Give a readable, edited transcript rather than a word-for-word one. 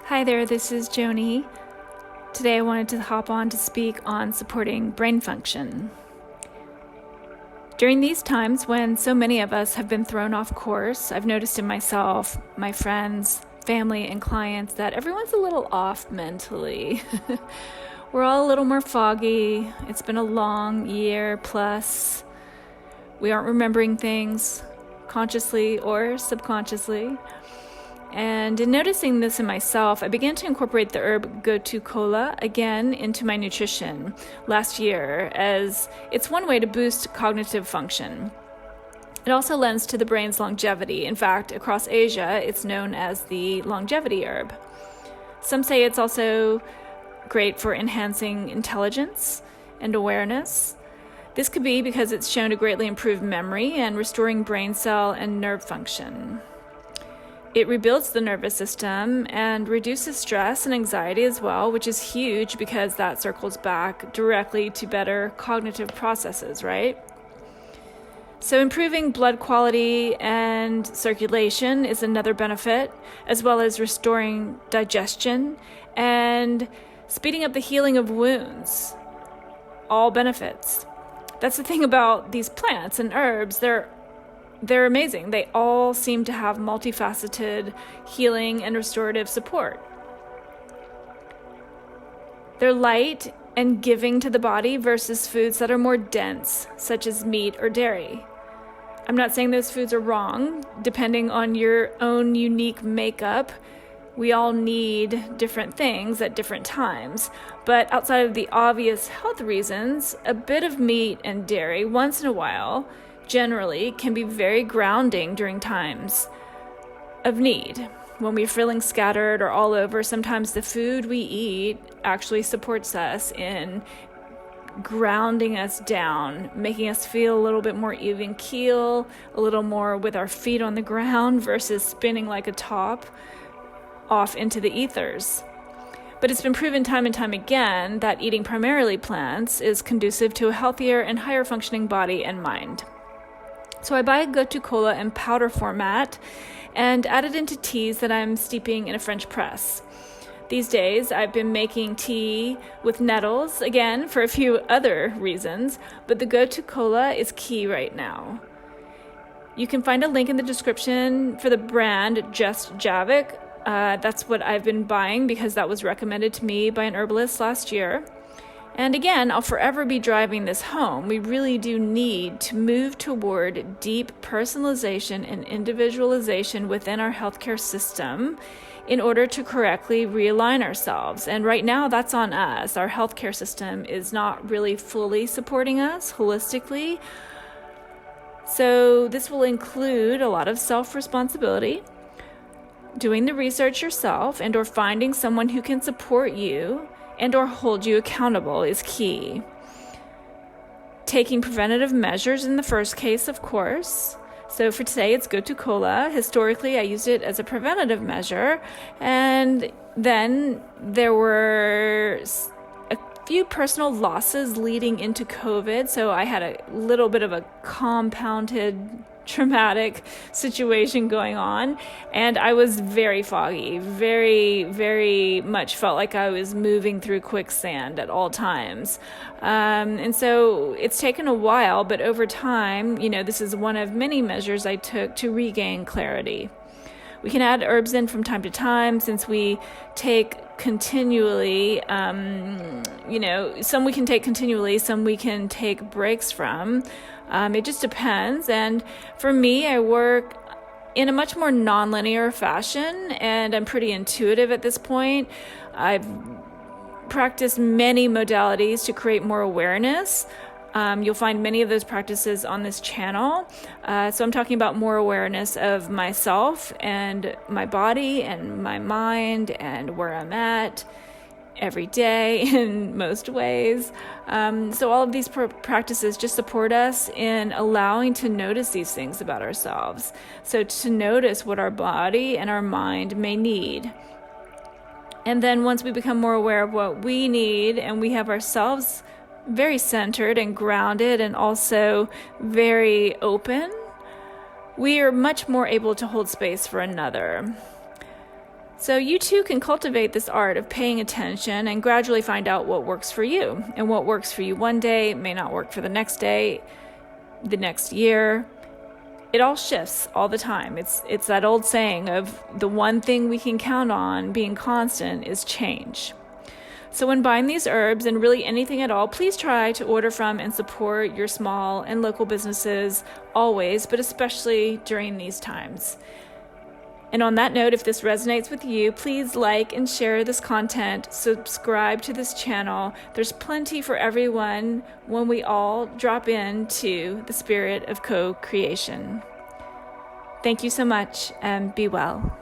Hi there, this is Joni. Today I wanted to hop on to speak on supporting brain function. During these times when so many of us have been thrown off course, I've noticed in myself, my friends, family, and clients that everyone's a little off mentally. We're all a little more foggy. It's been a long year plus. We aren't remembering things consciously or subconsciously. And in noticing this in myself, I began to incorporate the herb Gotu Kola again into my nutrition last year, as it's one way to boost cognitive function. It also lends to the brain's longevity. In fact, across Asia, it's known as the longevity herb. Some say it's also great for enhancing intelligence and awareness. This could be because it's shown to greatly improve memory and restoring brain cell and nerve function. It rebuilds the nervous system and reduces stress and anxiety as well, which is huge because that circles back directly to better cognitive processes, right? So improving blood quality and circulation is another benefit, as well as restoring digestion and speeding up the healing of wounds. All benefits. That's the thing about these plants and herbs. They're amazing. They all seem to have multifaceted healing and restorative support. They're light and giving to the body versus foods that are more dense, such as meat or dairy. I'm not saying those foods are wrong. Depending on your own unique makeup, we all need different things at different times. But outside of the obvious health reasons, a bit of meat and dairy once in a while generally can be very grounding during times of need. When we're feeling scattered or all over, sometimes the food we eat actually supports us in grounding us down, making us feel a little bit more even keel, a little more with our feet on the ground versus spinning like a top off into the ethers. But it's been proven time and time again that eating primarily plants is conducive to a healthier and higher functioning body and mind. So I buy Gotu Kola in powder format and add it into teas that I'm steeping in a French press. These days, I've been making tea with nettles, again, for a few other reasons, but the Gotu Kola is key right now. You can find a link in the description for the brand Just Javik. That's what I've been buying because that was recommended to me by an herbalist last year. And again, I'll forever be driving this home. We really do need to move toward deep personalization and individualization within our healthcare system in order to correctly realign ourselves. And right now, that's on us. Our healthcare system is not really fully supporting us holistically. So this will include a lot of self-responsibility, doing the research yourself, and or finding someone who can support you and or hold you accountable is key. Taking preventative measures in the first case, of course. So for today, it's Gotu Kola. Historically, I used it as a preventative measure. And then there were a few personal losses leading into COVID. So I had a little bit of a compounded traumatic situation going on, and I was very foggy, very, very much felt like I was moving through quicksand at all times. And so it's taken a while, but over time, this is one of many measures I took to regain clarity. We can add herbs in from time to time since we take continually, some we can take continually, some we can take breaks from. It just depends. And for me, I work in a much more nonlinear fashion, and I'm pretty intuitive at this point. I've practiced many modalities to create more awareness. You'll find many of those practices on this channel. So I'm talking about more awareness of myself and my body and my mind and where I'm at every day in most ways. So all of these practices just support us in allowing to notice these things about ourselves. So to notice what our body and our mind may need. And then once we become more aware of what we need and we have ourselves very centered and grounded and also very open, we are much more able to hold space for another. So you too can cultivate this art of paying attention and gradually find out what works for you. And what works for you one day may not work for the next day, the next year. It all shifts all the time. It's that old saying of the one thing we can count on being constant is change. So when buying these herbs and really anything at all, please try to order from and support your small and local businesses always, but especially during these times. And on that note, if this resonates with you, please like and share this content, subscribe to this channel. There's plenty for everyone when we all drop into the spirit of co-creation. Thank you so much, and be well.